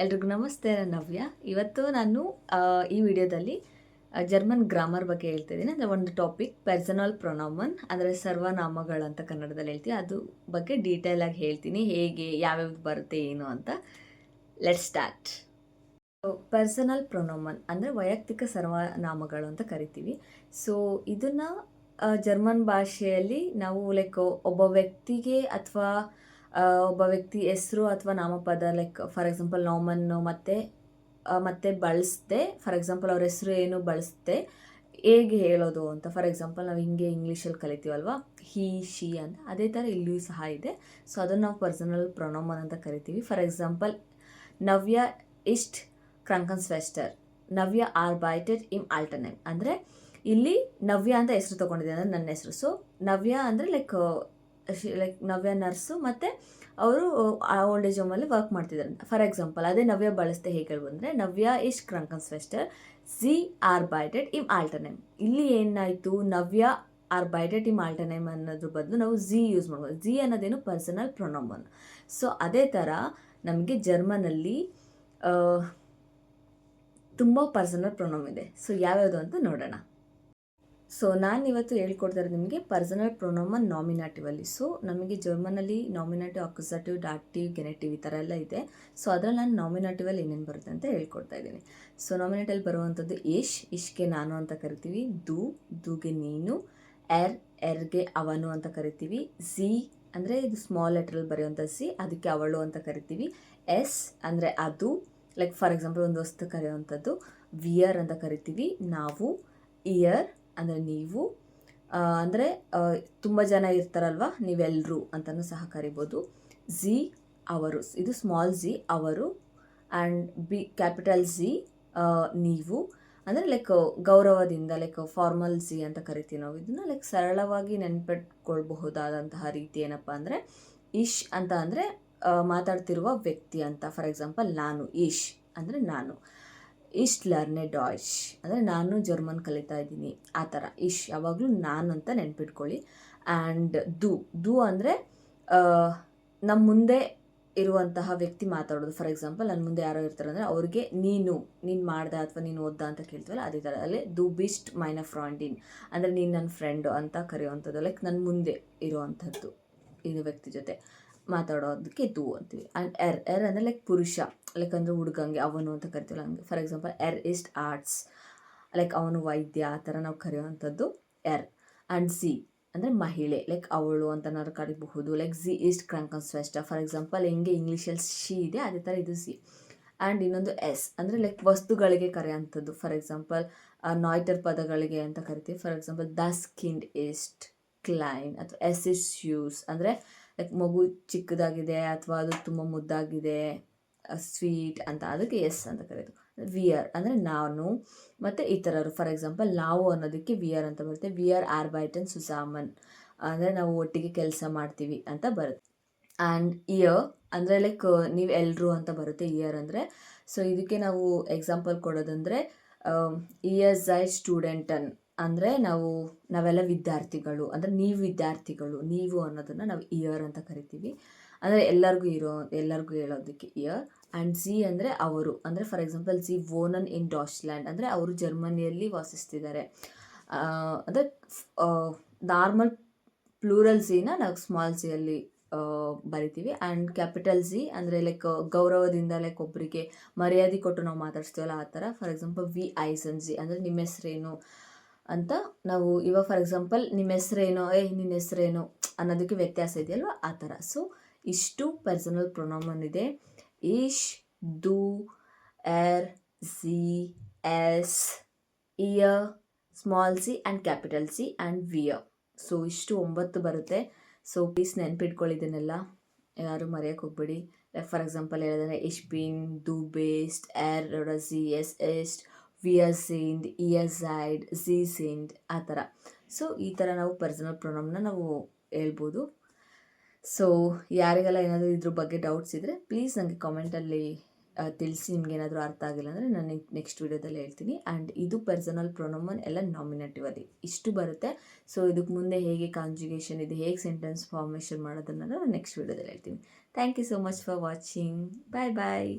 ಎಲ್ರಿಗೂ ನಮಸ್ತೆ. ನಾನು ನವ್ಯ. ಇವತ್ತು ನಾನು ಈ ವಿಡಿಯೋದಲ್ಲಿ ಜರ್ಮನ್ ಗ್ರಾಮರ್ ಬಗ್ಗೆ ಹೇಳ್ತಿದ್ದೀನಿ. ಅಂದರೆ ಒಂದು ಟಾಪಿಕ್ ಪರ್ಸನಲ್ ಪ್ರೊನೌಮನ್, ಅಂದರೆ ಸರ್ವನಾಮಗಳು ಅಂತ ಕನ್ನಡದಲ್ಲಿ ಹೇಳ್ತೀವಿ. ಅದು ಬಗ್ಗೆ ಡೀಟೇಲಾಗಿ ಹೇಳ್ತೀನಿ, ಹೇಗೆ ಯಾವ್ಯಾವ್ದು ಬರುತ್ತೆ ಏನು ಅಂತ. Let start. ಪರ್ಸನಲ್ ಪ್ರೊನೌಮನ್ ಅಂದರೆ ವೈಯಕ್ತಿಕ ಸರ್ವನಾಮಗಳು ಅಂತ ಕರಿತೀವಿ. ಸೊ ಇದನ್ನು ಜರ್ಮನ್ ಭಾಷೆಯಲ್ಲಿ ನಾವು ಲೈಕ್ ಒಬ್ಬ ವ್ಯಕ್ತಿಗೆ ಅಥವಾ ಒಬ್ಬ ವ್ಯಕ್ತಿ ಹೆಸರು ಅಥವಾ ನಾಮಪದ, ಲೈಕ್ ಫಾರ್ ಎಕ್ಸಾಂಪಲ್ ನಾಮನ್ನು ಮತ್ತೆ ಬಳಸದೆ, ಫಾರ್ ಎಕ್ಸಾಂಪಲ್ ಅವ್ರ ಹೆಸರು ಏನು ಬಳಸದೆ ಹೇಗೆ ಹೇಳೋದು ಅಂತ. ಫಾರ್ ಎಕ್ಸಾಂಪಲ್ ನಾವು ಹಿಂಗೆ ಇಂಗ್ಲೀಷಲ್ಲಿ ಕಲಿತೀವಲ್ವ, ಹಿ ಶಿ ಅಂತ, ಅದೇ ಥರ ಇಲ್ಲಿಯೂ ಸಹ ಇದೆ. ಸೊ ಅದನ್ನು ನಾವು ಪರ್ಸನಲ್ ಪ್ರೊನೌಮನ್ ಅಂತ ಕರಿತೀವಿ. ಫಾರ್ ಎಕ್ಸಾಂಪಲ್, ನವ್ಯ ಇಸ್ಟ್ ಕ್ರಂಕನ್ಸ್ವೆಸ್ಟರ್, ನವ್ಯ ಆರ್ಬೈಟೆಡ್ ಇಮ್ ಆಲ್ಟರ್ನೇಮ್. ಅಂದರೆ ಇಲ್ಲಿ ನವ್ಯ ಅಂತ ಹೆಸರು ತೊಗೊಂಡಿದೆ, ಅಂದರೆ ನನ್ನ ಹೆಸರು. ಸೊ ನವ್ಯ ಅಂದರೆ ಲೈಕ್ ನವ್ಯ ನರ್ಸು, ಮತ್ತು ಅವರು ಓಲ್ಡ್ ಏಜ್ ಹೋಮಲ್ಲಿ ವರ್ಕ್ ಮಾಡ್ತಿದ್ದಾರೆ. ಫಾರ್ ಎಕ್ಸಾಂಪಲ್ ಅದೇ ನವ್ಯ ಬಳಸ್ತೆ ಹೇಗೆ ಹೇಳ್ಬೋದು ಅಂದರೆ, ನವ್ಯ ಇಸ್ ಕ್ರಂಕನ್ಸ್ವೆಸ್ಟರ್ ಝಿ ಆರ್ಬೈಟೆಡ್ ಇಮ್ ಆಲ್ಟರ್ನೇಮ್. ಇಲ್ಲಿ ಏನಾಯಿತು, ನವ್ಯ ಆರ್ಬೈಟೆಡ್ ಇಮ್ ಆಲ್ಟರ್ನೇಮ್ ಅನ್ನೋದ್ರ ಬದಲು ನಾವು ಝಿ ಯೂಸ್ ಮಾಡ್ಬೋದು. ಝಿ ಅನ್ನೋದೇನು ಪರ್ಸನಲ್ ಪ್ರೊನೌಮನ್. ಸೊ ಅದೇ ಥರ ನಮಗೆ ಜರ್ಮನಲ್ಲಿ ತುಂಬ ಪರ್ಸನಲ್ ಪ್ರೊನೌಮ್ ಇದೆ. ಸೊ ಯಾವ್ಯಾವುದು ಅಂತ ನೋಡೋಣ. ಸೊ ನಾನು ಇವತ್ತು ಹೇಳ್ಕೊಡ್ತಾರೆ ನಿಮಗೆ ಪರ್ಸನಲ್ ಪ್ರೊನೌಮನ್ ನಾಮಿನೇಟಿವಲ್ಲಿ. ಸೊ ನಮಗೆ ಜರ್ಮನಲ್ಲಿ ನಾಮಿನೇಟಿವ್, ಅಕ್ಯುಸೇಟಿವ್, ಡಾಟಿವ್, ಗೆನೆಟಿವ್ ಈ ಥರ ಎಲ್ಲ ಇದೆ. ಸೊ ಅದರಲ್ಲಿ ನಾನು ನಾಮಿನೇಟಿವಲ್ಲಿ ಏನೇನು ಬರುತ್ತೆ ಅಂತ ಹೇಳ್ಕೊಡ್ತಾ ಇದ್ದೀನಿ. ಸೊ ನಾಮಿನೇಟಲ್ಲಿ ಬರುವಂಥದ್ದು ಇಶ್ಗೆ ನಾನು ಅಂತ ಕರಿತೀವಿ. ದೂಗೆ ನೀನು, ಎರ್ಗೆ ಅವನು ಅಂತ ಕರಿತೀವಿ. ಝಿ ಅಂದರೆ ಇದು ಸ್ಮಾಲ್ ಲೆಟ್ರಲ್ಲಿ ಬರೆಯುವಂಥ ಝಿ, ಅದಕ್ಕೆ ಅವಳು ಅಂತ ಕರಿತೀವಿ. ಎಸ್ ಅಂದರೆ ಅದು, ಲೈಕ್ ಫಾರ್ ಎಕ್ಸಾಂಪಲ್ ಒಂದು ವಸ್ತು ಕರೆಯುವಂಥದ್ದು. ವಿಯರ್ ಅಂತ ಕರಿತೀವಿ ನಾವು. ಇಯರ್ ಅಂದರೆ ನೀವು, ಅಂದರೆ ತುಂಬ ಜನ ಇರ್ತಾರಲ್ವ, ನೀವೆಲ್ಲರೂ ಅಂತಲೂ ಸಹ ಕರಿಬೋದು. ಝಿ ಅವರು, ಇದು ಸ್ಮಾಲ್ ಝಿ ಅವರು. ಆ್ಯಂಡ್ ಕ್ಯಾಪಿಟಲ್ ಝಿ ನೀವು, ಅಂದರೆ ಲೈಕ್ ಗೌರವದಿಂದ, ಲೈಕ್ ಫಾರ್ಮಲ್ ಝಿ ಅಂತ ಕರಿತೀವಿ ನಾವು. ಇದನ್ನು ಲೈಕ್ ಸರಳವಾಗಿ ನೆನ್ಪಿಟ್ಕೊಳ್ಬಹುದಾದಂತಹ ರೀತಿ ಏನಪ್ಪ ಅಂದರೆ, ಇಶ್ ಅಂತ ಅಂದರೆ ಮಾತಾಡ್ತಿರುವ ವ್ಯಕ್ತಿ ಅಂತ. ಫಾರ್ ಎಕ್ಸಾಂಪಲ್ ನಾನು ಇಶ್ ಅಂದರೆ ನಾನು. ಇಶ್ ಲರ್ನೆ ಡಾಯ್ಚ್ ಅಂದರೆ ನಾನು ಜರ್ಮನ್ ಕಲಿತಾ ಇದ್ದೀನಿ, ಆ ಥರ. ಇಶ್ ಯಾವಾಗಲೂ ನಾನು ಅಂತ ನೆನ್ಪಿಟ್ಕೊಳ್ಳಿ. ಆ್ಯಂಡ್ ದು ಅಂದರೆ ನಮ್ಮ ಮುಂದೆ ಇರುವಂತಹ ವ್ಯಕ್ತಿ ಮಾತಾಡೋದು. ಫಾರ್ ಎಕ್ಸಾಂಪಲ್ ನನ್ನ ಮುಂದೆ ಯಾರೋ ಇರ್ತಾರೆ ಅಂದರೆ ಅವ್ರಿಗೆ ನೀನು ಮಾಡ್ದೆ ಅಥವಾ ನೀನು ಓದ್ದ ಅಂತ ಕೇಳ್ತೀವಲ್ಲ, ಅದೇ ಥರ. ಅಲ್ಲಿ ದು ಬಿಸ್ಟ್ ಮೈನ ಫ್ರಾಂಡಿನ್ ಅಂದರೆ ನೀನು ನನ್ನ ಫ್ರೆಂಡು ಅಂತ ಕರೆಯುವಂಥದ್ದು. ಲೈಕ್ ನನ್ನ ಮುಂದೆ ಇರುವಂಥದ್ದು ಇದು ವ್ಯಕ್ತಿ ಜೊತೆ ಮಾತಾಡೋದಕ್ಕೆ ದು ಅಂತೀವಿ. ಆ್ಯಂಡ್ ಎರ್ ಅಂದರೆ ಲೈಕ್ ಪುರುಷ, ಲೈಕ್ ಅಂದರೆ ಹುಡುಗಂಗೆ ಅವನು ಅಂತ ಕರಿತೀವಲ್ಲ ಹಂಗೆ. ಫಾರ್ ಎಕ್ಸಾಂಪಲ್ ಇಸ್ಟ್ ಆರ್ಟ್ಸ್, ಲೈಕ್ ಅವನು ವೈದ್ಯ, ಆ ಥರ ನಾವು ಕರೆಯುವಂಥದ್ದು ಎರ್. ಆ್ಯಂಡ್ ಝಿ ಅಂದರೆ ಮಹಿಳೆ, ಲೈಕ್ ಅವಳು ಅಂತ ನಾವು ಕರಿಬಹುದು. ಲೈಕ್ ಝಿ ಈಸ್ಟ್ ಕ್ರಂಕನ್ಸ್ವೆಸ್ಟರ್, ಫಾರ್ ಎಕ್ಸಾಂಪಲ್ ಹೆಂಗೆ ಇಂಗ್ಲೀಷಲ್ಲಿ ಶಿ ಇದೆ ಅದೇ ಥರ ಇದು ಝಿ. ಆ್ಯಂಡ್ ಇನ್ನೊಂದು ಎಸ್ ಅಂದರೆ ಲೈಕ್ ವಸ್ತುಗಳಿಗೆ ಕರೆಯುವಂಥದ್ದು. ಫಾರ್ ಎಕ್ಸಾಂಪಲ್ ನಾಯ್ಟರ್ ಪದಗಳಿಗೆ ಅಂತ ಕರಿತೀವಿ. ಫಾರ್ ಎಕ್ಸಾಂಪಲ್ ದ ಸ್ಕಿನ್ ಈಸ್ಟ್ ಕ್ಲೈನ್, ಅಥವಾ ಎಸ್ ಇಸ್ ಶ್ಯೂಸ್ ಅಂದರೆ ಲೈಕ್ ಮಗು ಚಿಕ್ಕದಾಗಿದೆ ಅಥವಾ ಅದು ತುಂಬ ಮುದ್ದಾಗಿದೆ, ಸ್ವೀಟ್ ಅಂತ, ಅದಕ್ಕೆ ಎಸ್ ಅಂತ ಕರೆಯೋದು. ವಿಯರ್ ಅಂದರೆ ನಾನು ಮತ್ತು ಇತರರು. ಫಾರ್ ಎಕ್ಸಾಂಪಲ್ ನಾವು ಅನ್ನೋದಕ್ಕೆ ವಿಯರ್ ಅಂತ ಬರುತ್ತೆ. ವಿಯರ್ ಆರ್ಬೈಟನ್ ಸುಸಾಮನ್ ಅಂದರೆ ನಾವು ಒಟ್ಟಿಗೆ ಕೆಲಸ ಮಾಡ್ತೀವಿ ಅಂತ ಬರುತ್ತೆ. ಆ್ಯಂಡ್ ಇಯರ್ ಅಂದರೆ ಲೈಕ್ ನೀವು ಎಲ್ಲರೂ ಅಂತ ಬರುತ್ತೆ ಇಯರ್ ಅಂದರೆ. ಸೊ ಇದಕ್ಕೆ ನಾವು ಎಕ್ಸಾಂಪಲ್ ಕೊಡೋದಂದರೆ ಇಯರ್ ಝೈ ಸ್ಟೂಡೆಂಟನ್ ಅಂದರೆ ನಾವೆಲ್ಲ ವಿದ್ಯಾರ್ಥಿಗಳು, ಅಂದರೆ ನೀವು ವಿದ್ಯಾರ್ಥಿಗಳು, ನೀವು ಅನ್ನೋದನ್ನು ನಾವು ಇಯರ್ ಅಂತ ಕರಿತೀವಿ. ಅಂದರೆ ಎಲ್ಲರಿಗೂ ಹೇಳೋದಕ್ಕೆ ಇಯರ್. ಆ್ಯಂಡ್ ಝಿ ಅಂದರೆ ಅವರು, ಅಂದರೆ ಫಾರ್ ಎಕ್ಸಾಂಪಲ್ ಝಿ ವೋನನ್ ಇನ್ ಡಾಚ್ಲ್ಯಾಂಡ್ ಅಂದರೆ ಅವರು ಜರ್ಮನಿಯಲ್ಲಿ ವಾಸಿಸ್ತಿದ್ದಾರೆ. ಅಂದರೆ ನಾರ್ಮಲ್ ಪ್ಲೂರಲ್ ಝಿನ ನಾವು ಸ್ಮಾಲ್ ಝಿಯಲ್ಲಿ ಬರಿತೀವಿ. ಆ್ಯಂಡ್ ಕ್ಯಾಪಿಟಲ್ ಝಿ ಅಂದರೆ ಲೈಕ್ ಗೌರವದಿಂದ, ಲೈಕ್ ಒಬ್ಬರಿಗೆ ಮರ್ಯಾದೆ ಕೊಟ್ಟು ನಾವು ಮಾತಾಡ್ಸ್ತೀವಲ್ಲ ಆ ಥರ. ಫಾರ್ ಎಕ್ಸಾಂಪಲ್ ವಿ ಐಸನ್ ಝಿ ಅಂದರೆ ನಿಮ್ಮ ಹೆಸ್ರೇನು ಅಂತ ನಾವು ಇವಾಗ ಫಾರ್ ಎಕ್ಸಾಂಪಲ್ ನಿಮ್ಮ ಹೆಸ್ರೇನು, ನಿನ್ನ ಹೆಸ್ರೇನು ಅನ್ನೋದಕ್ಕೆ ವ್ಯತ್ಯಾಸ ಇದೆಯಲ್ವ, ಆ ಥರ. ಸೊ ಇಷ್ಟು ಪರ್ಸನಲ್ ಪ್ರೊನೌಮನ್ ಇದೆ. ಇಶ್, ದು, ಎರ್, ಝಿ, ಎಸ್, ಇಯರ್, ಸ್ಮಾಲ್ ಝಿ ಆ್ಯಂಡ್ ಕ್ಯಾಪಿಟಲ್ ಝಿ ಆ್ಯಂಡ್ ವಿಯರ್. ಸೊ ಇಷ್ಟು 9 ಬರುತ್ತೆ. ಸೊ ಪ್ಲೀಸ್ ನೆನ್ಪಿಟ್ಕೊಳ್ಳಿದ್ದನ್ನೆಲ್ಲ, ಯಾರು ಮರೆಯೋಕ್ಕೆ ಹೋಗ್ಬೇಡಿ. ಫಾರ್ ಎಕ್ಸಾಂಪಲ್ ಹೇಳಿದ್ರೆ ಇಶ್ ಬಿನ್, ದು ಬೇಸ್ಟ್, ಎರ್ ಝಿ ಎಸ್ ಎಸ್ಟ್, ವಿಯರ್ ಸಿಂಡ್, ಇಯರ್ ಝೈಡ್, ಝಿ ಸಿಂಡ್, ಆ ಥರ. ಸೊ ಈ ಥರ ನಾವು ಪರ್ಸನಲ್ ಪ್ರೊನೌಮ್ನ ನಾವು ಹೇಳ್ಬೋದು. ಸೊ ಯಾರಿಗೆಲ್ಲ ಏನಾದರೂ ಇದ್ರ ಬಗ್ಗೆ ಡೌಟ್ಸ್ ಇದ್ದರೆ ಪ್ಲೀಸ್ ನನಗೆ ಕಾಮೆಂಟಲ್ಲಿ ತಿಳಿಸಿ. ನಿಮ್ಗೆ ಏನಾದರೂ ಅರ್ಥ ಆಗಿಲ್ಲ ಅಂದರೆ ನಾನು ನೆಕ್ಸ್ಟ್ ವೀಡಿಯೋದಲ್ಲಿ ಹೇಳ್ತೀನಿ. ಆ್ಯಂಡ್ ಇದು ಪರ್ಸನಲ್ ಪ್ರೊನೌಮನ್ ಎಲ್ಲ ನಾಮಿನೇಟಿವ್ ಅಲ್ಲಿ ಇಷ್ಟು ಬರುತ್ತೆ. ಸೊ ಇದಕ್ಕೆ ಮುಂದೆ ಹೇಗೆ ಕಾಂಜುಗೇಷನ್ ಇದೆ, ಹೇಗೆ ಸೆಂಟೆನ್ಸ್ ಫಾರ್ಮೇಷನ್ ಮಾಡೋದನ್ನೆಲ್ಲ ನಾನು ನೆಕ್ಸ್ಟ್ ವೀಡಿಯೋದಲ್ಲಿ ಹೇಳ್ತೀನಿ. Thank you so much for watching. Bye bye.